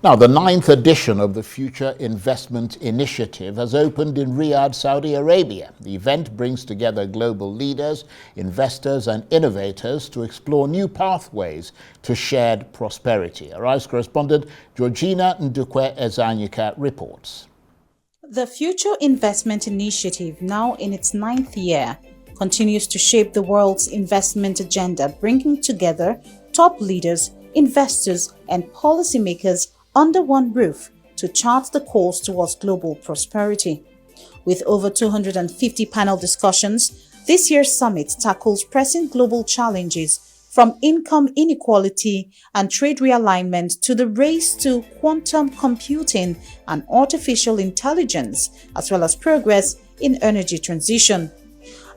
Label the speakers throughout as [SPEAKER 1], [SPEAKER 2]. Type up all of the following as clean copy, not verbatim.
[SPEAKER 1] Now, the ninth edition of the Future Investment Initiative has opened in Riyadh, Saudi Arabia. The event brings together global leaders, investors and innovators to explore new pathways to shared prosperity. Arise correspondent Georgina Ndukwe Ezanyika reports.
[SPEAKER 2] The Future Investment Initiative, now in its ninth year, continues to shape the world's investment agenda, bringing together top leaders, investors and policymakers under one roof to chart the course towards global prosperity. With over 250 panel discussions, this year's summit tackles pressing global challenges from income inequality and trade realignment to the race to quantum computing and artificial intelligence, as well as progress in energy transition.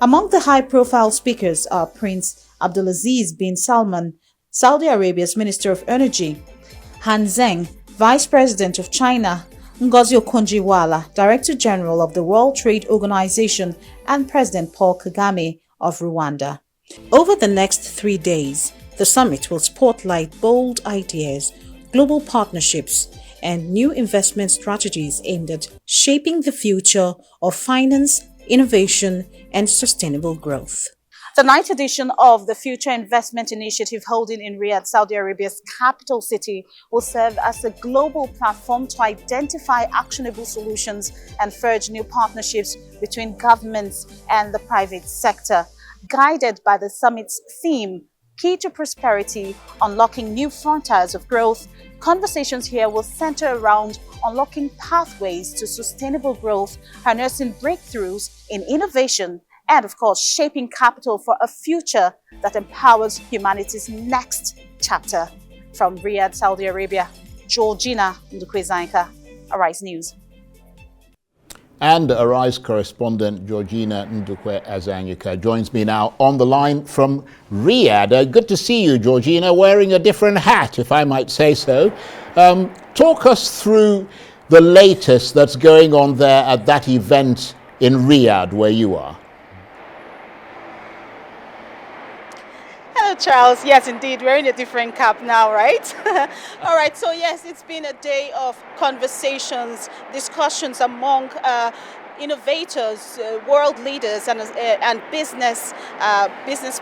[SPEAKER 2] Among the high-profile speakers are Prince Abdulaziz bin Salman, Saudi Arabia's Minister of Energy, Han Zheng, Vice President of China, Ngozi Okonjo-Iweala, Director General of the World Trade Organization, and President Paul Kagame of Rwanda. Over the next 3 days, the summit will spotlight bold ideas, global partnerships, and new investment strategies aimed at shaping the future of finance, innovation, and sustainable growth. The ninth edition of the Future Investment Initiative holding in Riyadh, Saudi Arabia's capital city, will serve as a global platform to identify actionable solutions and forge new partnerships between governments and the private sector. Guided by the summit's theme, Key to Prosperity, Unlocking New Frontiers of Growth, conversations here will center around unlocking pathways to sustainable growth, harnessing breakthroughs in innovation, and of course, shaping capital for a future that empowers humanity's next chapter. From Riyadh, Saudi Arabia, Georgina Ndukwe Ezanyika, Arise News.
[SPEAKER 1] And Arise correspondent Georgina Ndukwe Ezanyika joins me now on the line from Riyadh. Good to see you, Georgina, wearing a different hat, if I might say so. Talk us through the latest that's going on there at that event in Riyadh where you are.
[SPEAKER 3] Hello, Charles. Yes, indeed. We're in a different cap now, right? All right. So, yes, it's been a day of conversations, discussions among innovators, world leaders, and business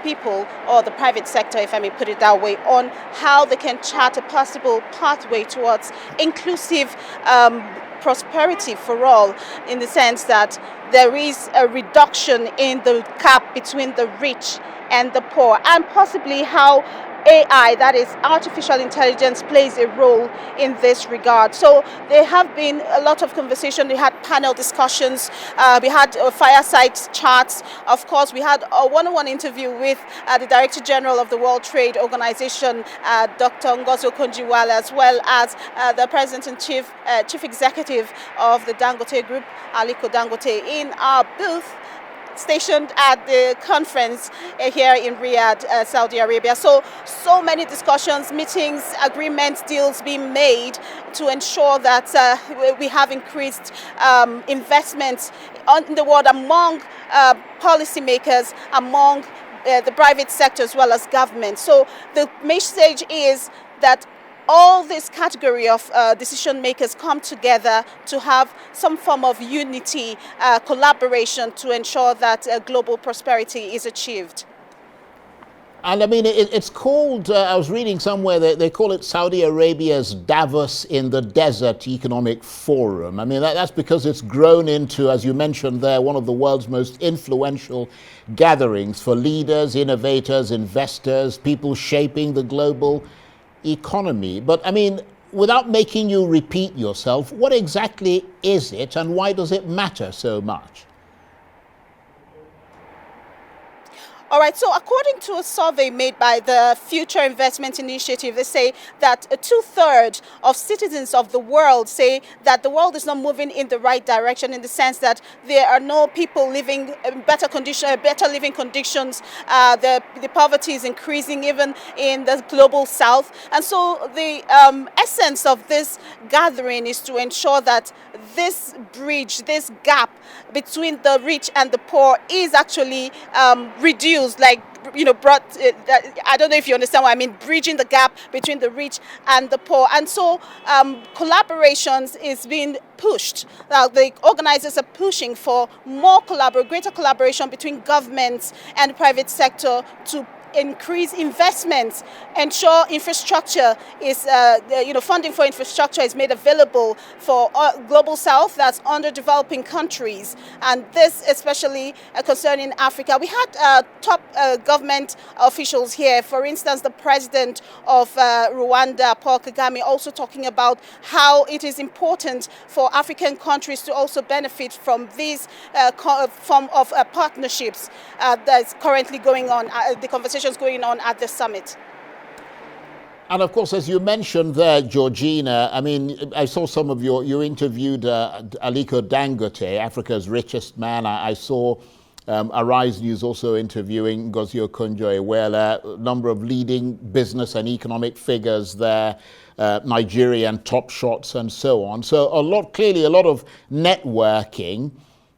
[SPEAKER 3] people, or the private sector, if I may put it that way, on how they can chart a possible pathway towards inclusive prosperity for all, in the sense that there is a reduction in the gap between the rich and the poor, and possibly how AI, that is artificial intelligence, plays a role in this regard. So there have been a lot of conversation. We had panel discussions, we had fireside chats. Of course, we had a one-on-one interview with the Director General of the World Trade Organization, Dr. Ngozi Okonjo-Iweala, as well as the President and Chief Executive of the Dangote Group, Aliko Dangote, in our booth stationed at the conference here in Riyadh, Saudi Arabia. So many discussions, meetings, agreements, deals being made to ensure that we have increased investments in the world among policymakers, among the private sector as well as government. So the message is that all this category of decision makers come together to have some form of unity, collaboration to ensure that global prosperity is achieved.
[SPEAKER 1] And I mean, it's called, I was reading somewhere that they call it Saudi Arabia's Davos in the Desert Economic Forum. I mean, that's because it's grown into, as you mentioned there, one of the world's most influential gatherings for leaders, innovators, investors, people shaping the global economy. But I mean, without making you repeat yourself, what exactly is it and why does it matter so much?
[SPEAKER 3] All right, so according to a survey made by the Future Investment Initiative, they say that 2/3 of citizens of the world say that the world is not moving in the right direction, in the sense that there are no people living in better living conditions. The poverty is increasing even in the global south. And so the essence of this gathering is to ensure that this bridge, this gap between the rich and the poor is actually reduced. issues like, brought, I don't know if you understand what I mean, bridging the gap between the rich and the poor. And so collaborations is being pushed. The organizers are pushing for greater collaboration between governments and the private sector to increase investments, ensure infrastructure is, funding for infrastructure is made available for global south, that's underdeveloping countries. And this especially concerning Africa. We had top government officials here, for instance, the president of Rwanda, Paul Kagame, also talking about how it is important for African countries to also benefit from these form of partnerships that's currently going on, the conversation going on at the summit.
[SPEAKER 1] And of course, as you mentioned there, Georgina, I mean, I saw some of you interviewed Aliko Dangote, Africa's richest man. I saw Arise News also interviewing Ngozi Okonjo-Iweala, a number of leading business and economic figures there, Nigerian top shots and so on. So clearly a lot of networking,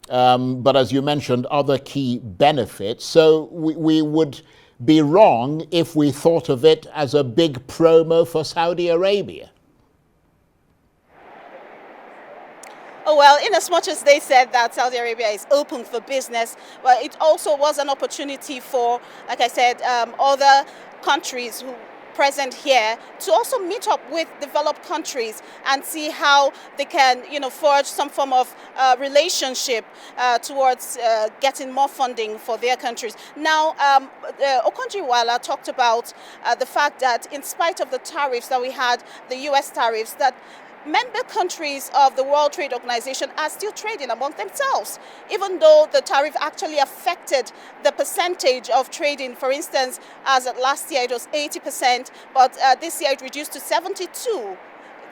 [SPEAKER 1] but as you mentioned, other key benefits. So we would be wrong if we thought of it as a big promo for Saudi Arabia.
[SPEAKER 3] Oh, well, in as much as they said that Saudi Arabia is open for business, well, it also was an opportunity for, like I said, other countries who present here to also meet up with developed countries and see how they can, forge some form of relationship towards getting more funding for their countries. Now, Okonjo-Iweala talked about the fact that in spite of the tariffs that we had, the U.S. tariffs, that member countries of the World Trade Organization are still trading among themselves, even though the tariff actually affected the percentage of trading. For instance, as of last year it was 80%, but this year it reduced to 72%.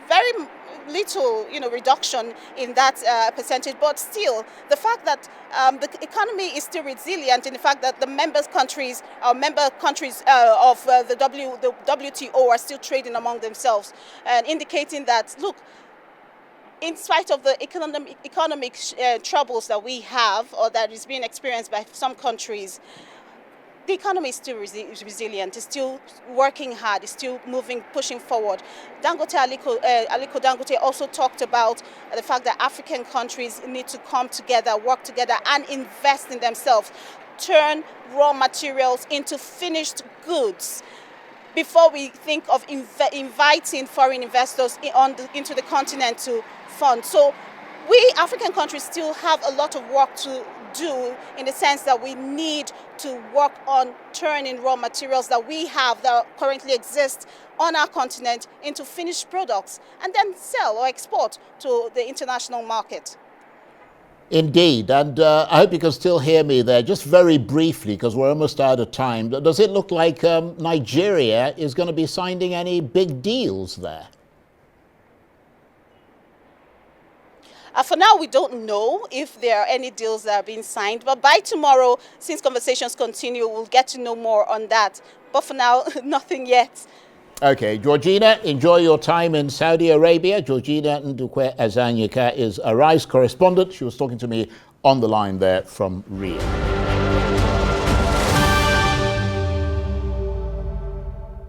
[SPEAKER 3] Very little, reduction in that percentage, but still, the fact that the economy is still resilient, in the fact that the member countries of the WTO are still trading among themselves, and indicating that, look, in spite of the economic troubles that we have, or that is being experienced by some countries, the economy is still resilient, it's still working hard, it's still pushing forward. Aliko Dangote also talked about the fact that African countries need to come together, work together, and invest in themselves, turn raw materials into finished goods before we think of inviting foreign investors into the continent to fund. So we African countries still have a lot of work to do, in the sense that we need to work on turning raw materials that we have, that currently exist on our continent, into finished products and then sell or export to the international market.
[SPEAKER 1] Indeed, and I hope you can still hear me there, just very briefly, because we're almost out of time. Does it look like Nigeria is going to be signing any big deals there?
[SPEAKER 3] For now, we don't know if there are any deals that are being signed, but by tomorrow, since conversations continue, we'll get to know more on that. But for now, nothing yet.
[SPEAKER 1] Okay, Georgina, enjoy your time in Saudi Arabia. Georgina Ndukwe Azanyika is Arise correspondent. She was talking to me on the line there from Riyadh.